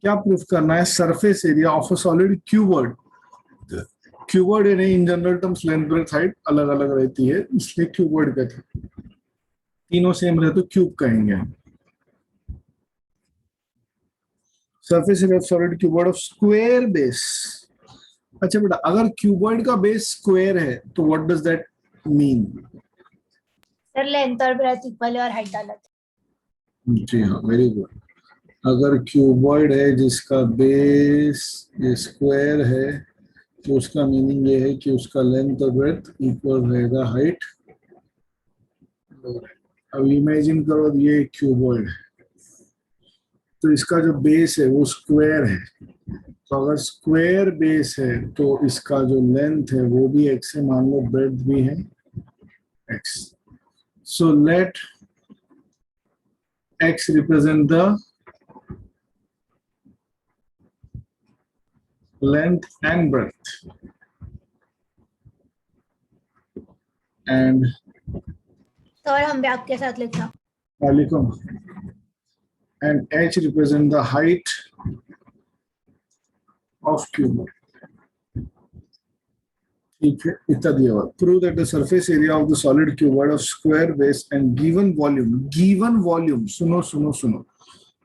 क्या प्रूफ करना है? Surface area of a solid cuboid. Cuboid यानी in general terms length breadth height अलग अलग रहती है, इसलिए क्यूबॉइड कहते हैं। तीनों सेम रहे तो क्यूब कहेंगे। Surface area of solid cuboid of square base. अच्छा बेटा, अगर क्यूबॉइड का बेस स्क्वायर है तो what does that mean? Sir length और ब्रेथ इक्वल है और हाइट अलग है। जी हाँ, वेरी गुड। अगर क्यूबॉइड है जिसका बेस स्क्वायर है तो उसका मीनिंग ये है कि उसका लेंथ और ब्रेथ इक्वल रहेगा, हाइट। अब इमेजिन करो ये क्यूबॉइड है तो इसका जो बेस है वो स्क्वायर है, तो अगर स्क्वायर बेस है तो इसका जो लेंथ है वो भी x है, मान लो ब्रेथ भी है x। So let x represent the length and breadth, and sir हम भी आपके साथ लिखना। लिखो, and h represent the height of cuboid। ठीक है, इतना दिया हुआ। Prove that the surface area of the solid cuboid of square base and given volume. Given volume, सुनो सुनो सुनो,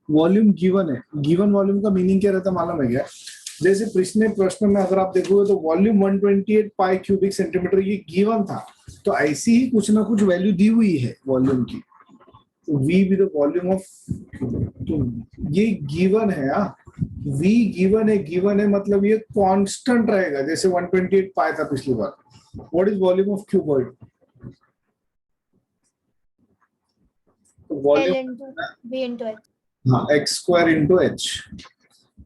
वॉल्यूम गिवन है। गिवन वॉल्यूम का मीनिंग क्या रहता है मालूम है क्या? जैसे प्रश्न में अगर आप देखोगे तो वॉल्यूम 128 पाई क्यूबिक सेंटीमीटर ये गिवन था, तो ऐसी ही कुछ ना कुछ वैल्यू दी हुई है वॉल्यूम की। तो v भी द वॉल्यूम ऑफ, तो ये गिवन है। v गिवन है मतलब ये कांस्टेंट रहेगा, जैसे 128 पाया था पिछली बार। What is volume of cuboid? Volume v into h। हाँ, x स्क्वायर इंटू h,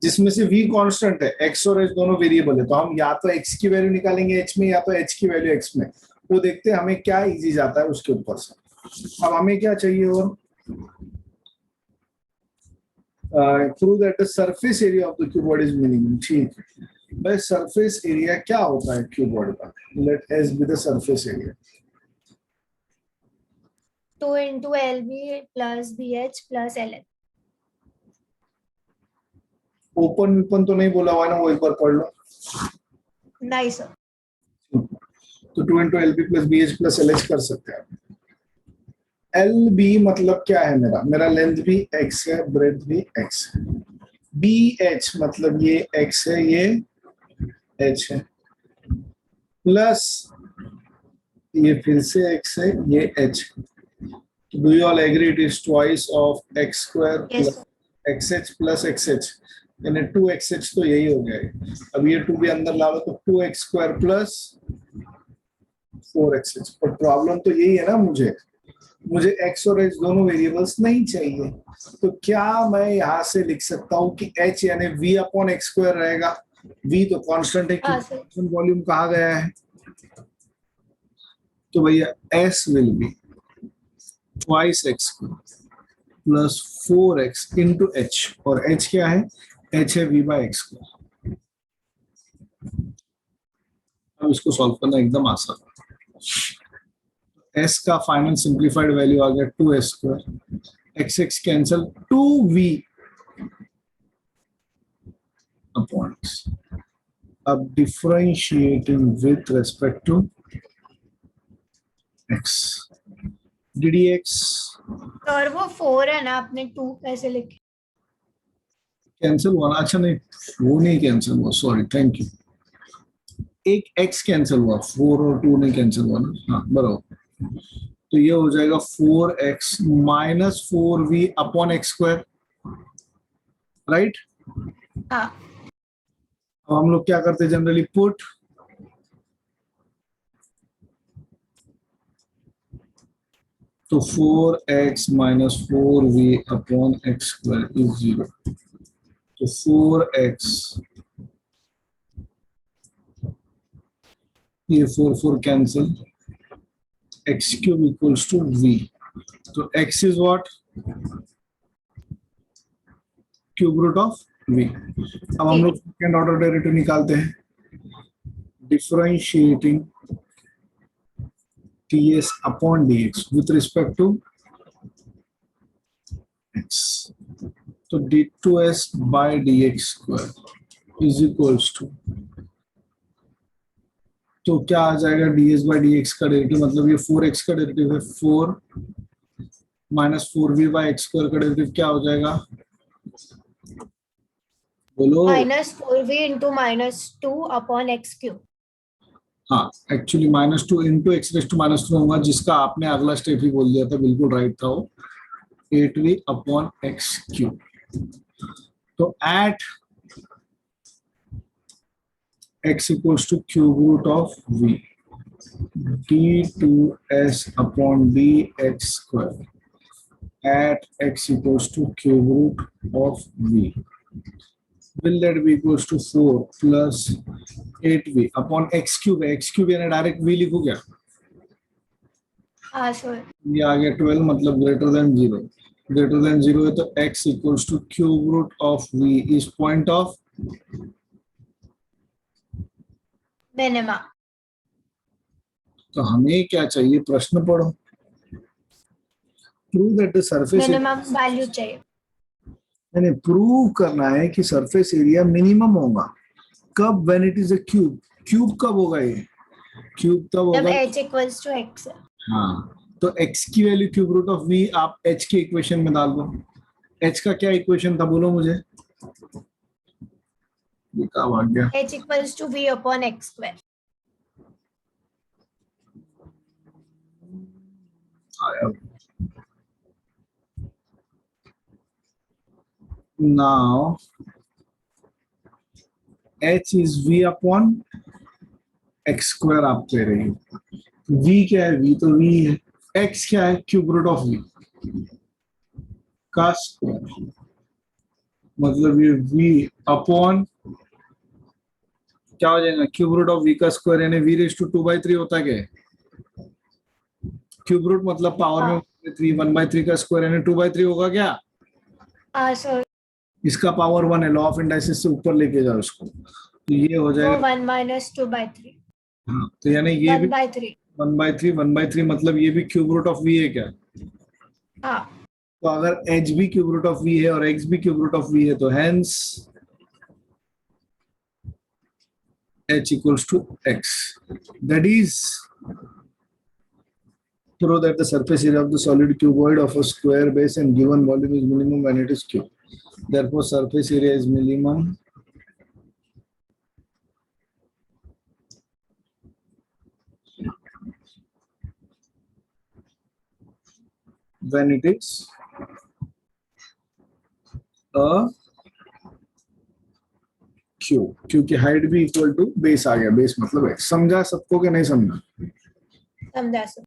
जिसमें से v कांस्टेंट है, x और h दोनों वेरिएबल है। तो हम या तो x की वैल्यू निकालेंगे h में या तो h की वैल्यू x में। वो देखते हैं हमें क्या इजी जाता है उसके ऊपर से। अब हमें क्या चाहिए? और prove that the surface area of the cuboid is minimum. ठीक है भाई, सरफेस एरिया क्या होता है क्यूबॉइड का? Let's be the surface area. 2 into LB plus BH plus LN। Open तो नहीं बोला हुआ है ना, वो एक बार पढ़ लो। नहीं सर। तो 2 into LB plus BH plus LH कर सकते हैं। LB मतलब क्या है? मेरा लेंथ भी x है, ब्रेथ भी x है। BH मतलब ये x है, ये h है, प्लस ये फिर से x है, ये h। Do you all agree it is twice of x square plus xh plus xh, यानी 2xh। तो यही हो गया। अब ये 2 भी अंदर ला लो तो 2x स्क्वायर प्लस 4xh। पर प्रॉब्लम तो यही है ना, मुझे x और h दोनों वेरिएबल्स नहीं चाहिए। तो क्या मैं यहाँ से लिख सकता हूँ कि h यानी v अपॉन x स्क्वायर रहेगा? v तो कांस्टेंट है, क्योंकि वॉल्यूम कहा गया है। तो भैया s will be twice x plus 4x into h, और h क्या है? h है v बाई एक्स स्क्वायर। अब इसको सॉल्व करना एकदम आसान है। s का फाइनल सिंप्लीफाइड वैल्यू आ गया 2s square, x cancel, 2v upon x। अब differentiating with respect to x, ddx और वो 4 है ना, आपने 2 कैसे लिखे? कैंसिल हुआ ना? अच्छा नहीं, वो नहीं कैंसिल हुआ, सॉरी, थैंक यू। एक x कैंसिल हुआ, 4 और 2 नहीं कैंसिल हुआ ना। हाँ बराबर। तो ये हो जाएगा 4x minus 4v upon x square, right? हाँ। अब हम लोग क्या करते हैं जनरली? पुट तो 4x minus 4v upon x square is 0। तो 4x, ये 4 cancel, x cube equals to v। तो x is what? Cube root of v। अब हम लोग सेकेंड ऑर्डर डेरिवेटिव निकालते हैं। Differentiating ts upon dx with respect to x। तो d2s by dx square is equals to, तो क्या आ जाएगा ds by dx का डेरिवेटिव, मतलब ये 4x का डेरिवेटिव है, 4 minus 4v by x square का डेरिवेटिव क्या हो जाएगा, बोलो। -4v into -2 upon x cube. हाँ, actually -2 into x raise to -2 होगा, जिसका आपने अगला स्टेप ही बोल दिया था, बिल्कुल राइट था वो, 8v अपॉन एक्स क्यूब। तो at x equals to cube root of v d2s upon dx square at x equals to cube root of v, will that be equals to 4 plus 8v upon x cube है, x cube यानी direct v लिखू क्या, हाँ sir. ये आ गया 12, मतलब greater than 0, greater than 0 है तो x equals to cube root of v is point of minima. तो हमें क्या चाहिए, प्रश्न पढ़ो। Prove that the surface, minimum value चाहिए। मैंने प्रूव करना है कि सरफेस एरिया मिनिमम होगा। कब, when it is a cube, cube कब होगा ये, क्यूब तब जब होगा, h इक्वल्स टू x। हाँ, तो x की value cube root of v आप h के इक्वेशन में डाल दो। h का क्या इक्वेशन था, बोलो मुझे, ये कहाँ भाग गया, h equals to v upon x square. आया। Now h is v upon x square आप कह रही हो, v क्या है, v तो v है, x क्या है, क्यूब रूट ऑफ v का स्क्वायर, मतलब ये v अपॉन क्या हो जाएगा, क्यूब रूट ऑफ v का स्क्वायर, यानी v रेज टू 2/3 होता है क्या, क्यूब रूट मतलब पावर में 3, 1/3 का स्क्वायर यानी 2/3 होगा क्या, हाँ सर। इसका पावर 1 है, लॉ ऑफ इंडाइसिस से ऊपर लेके जाओ इसको, तो ये हो वो जाएगा 1 माइनस 2/3। हाँ, तो यानी ये भी 1/3। 1/3 मतलब ये भी क्यूब रूट ऑफ v है क्या, हाँ। तो अगर h भी क्यूब रूट ऑफ v है और x भी क्यूब रूट ऑफ v है तो hence h equals to x, that is prove that the surface area of the solid cuboid of a square base and given volume is minimum when it is cube, therefore surface area is minimum when it is a cube, क्योंकि height भी equal to base आ गया, base मतलब है, समझा सबको कि नहीं समझा, समझा सर।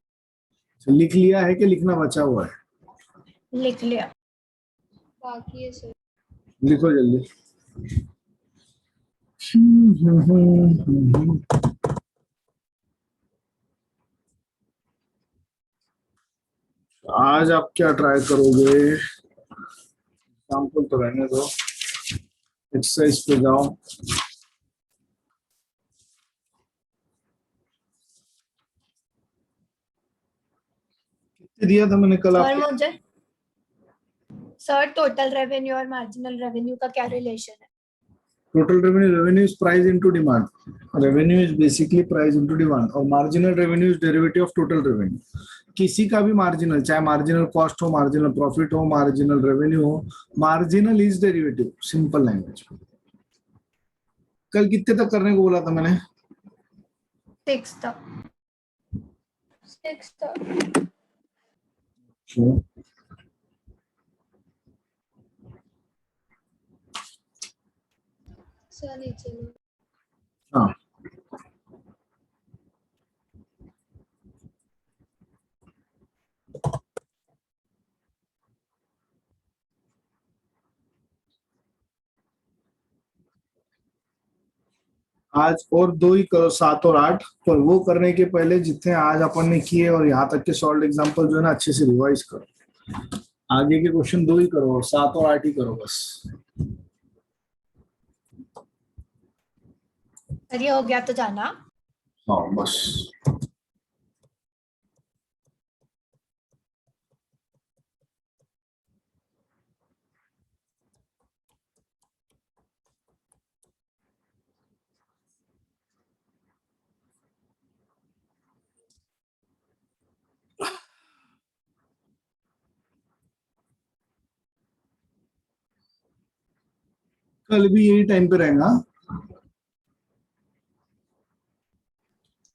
लिख लिया है कि लिखना बचा हुआ है, लिख लिया, बाकी है सर। लिखो जल्दी। आज आप क्या ट्राई करोगे, एग्जाम्पल तो रहने दो, एक्सरसाइज पे जाओ। कितने दिया था मैंने कल सर आपको, मुझे, सर टोटल रेवेन्यू और मार्जिनल रेवेन्यू का क्या रिलेशन है? Total revenue, revenue is price into demand, revenue is basically price into demand, और marginal revenue is derivative of total revenue. किसी का भी मार्जिनल, चाहे मार्जिनल कॉस्ट हो, मार्जिनल प्रॉफिट हो, मार्जिनल रेवेन्यू हो, marginal is derivative, simple language. कल कितने तक करने को बोला था मैंने, 6 तक। 6 तक। चलिए चलिए। हाँ, आज और 2 ही करो, 7 और 8, पर वो करने के पहले जितने आज अपन ने किए और यहाँ तक के सॉल्व एग्जांपल जो है ना, अच्छे से रिवाइज करो। आगे के क्वेश्चन 2 ही करो और 7 और 8 ही करो बस। सर ये हो गया तो जाना। हाँ बस। कल भी यही टाइम पे रहेगा।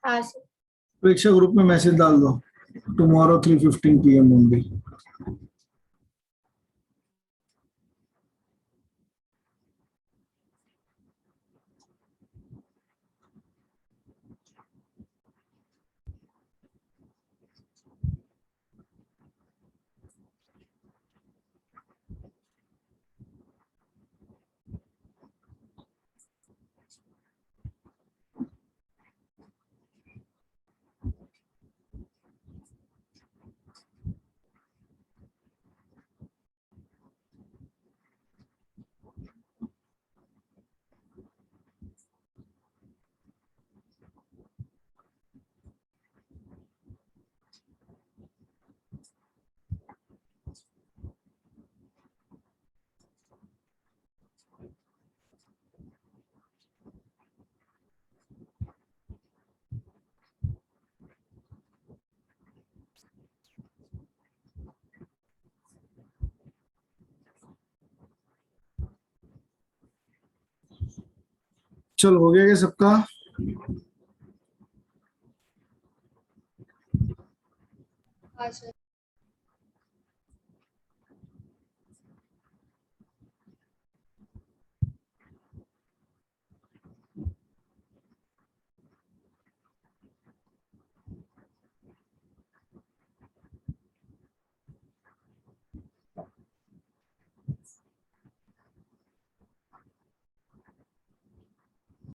हाँ सर। प्रेक्षा ग्रुप में मैसेज डाल दो, टुमारो 3:15 PM ओनली। चल हो गया क्या सबका? हाँ सर।